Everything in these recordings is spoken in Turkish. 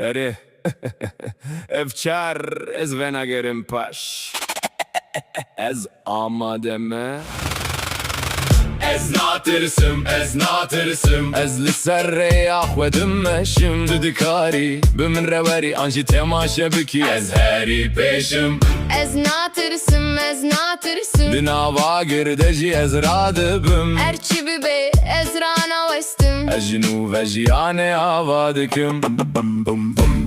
Eri Evçar ez venagerim paş Ez amademe Ez natirsim, ez natirsim. Ez li ser reyah ve dimmeşim Dudikari bimin reveri anji temaşe biki Ez heri peşim. Ez natirsim, ez natirsim. Dinava girdeci ez radibim Erçi bibe ez rana vestim. Ez jinu ve jiyane avadikim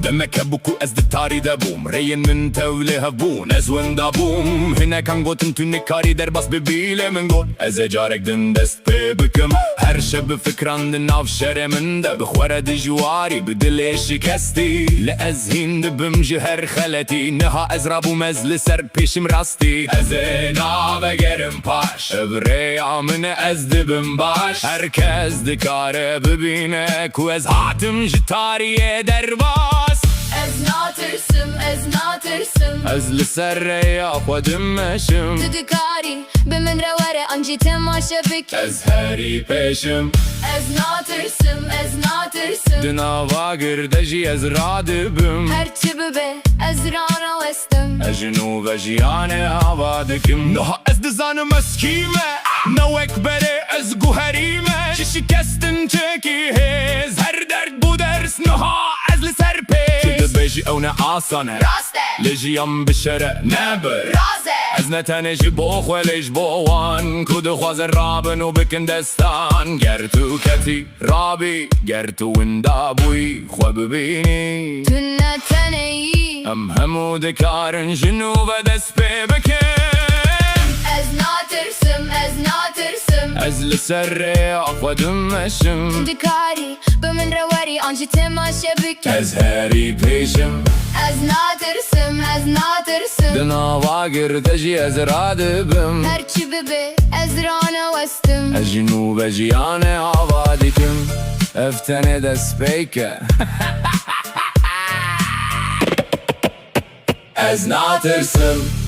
Demek buku ez di tari de bum Reyin min tevli hevbun Ez wenda bum Hine kan gotin tunikari derbas bibile min got Ez ecarek din dest pe bikim Her şebi fikran din av şeremin de Bixwere di jwari bi dilê şikesti Li ez hîn dibim ji her xeleti Niha ez rabûm ez li ser pêşim rastî Ez ê navegerim paş. Ev rêya min e ez dibim baş Herkes dikare bibîne Ku ez hatim ji tariyê derbas Ez natirsim, ez natirsim. Ez li ser rêya xwe dimmeşim Dudikari bimin rewere anji temaşe biki. Ez heri peşim. Ez natirsim, ez natirsim. Di nava girde jî ez radibim Erçi bibe ez rana vestim. Ez jinu ve jiyane ava dikim Niha ez dizanim ez kîme Newek berê ez guherîme Ji şikestin çekî hêz Her derd bu ders niha ez li ser pêş Ki dibêjî ew ne asan e Rast e, Lê jiyan bişere Nebir. raz e. Ez ne tenê ji bo xwe lê ji bo wan Ku dixwazin rabin û bikin destan Ger tu ketî rabî Ger tu winda bûyî xwe bibînî Tünne teneyi. Em hemû dikarin jinu ve dest pê bikin Ez natirsim, ez natirsim. Ez li ser rêya xwe dimmeşim Dudikari bimin reweri anji temaşe biki. Ez heri peşim. Ez natirsim, ez natirsim. Di nava girde jî ez radibim Erçi bibe ez rana vestim. Ez jinu ve jiyane ava dikim Ev tenê dest pêke Ez natirsim.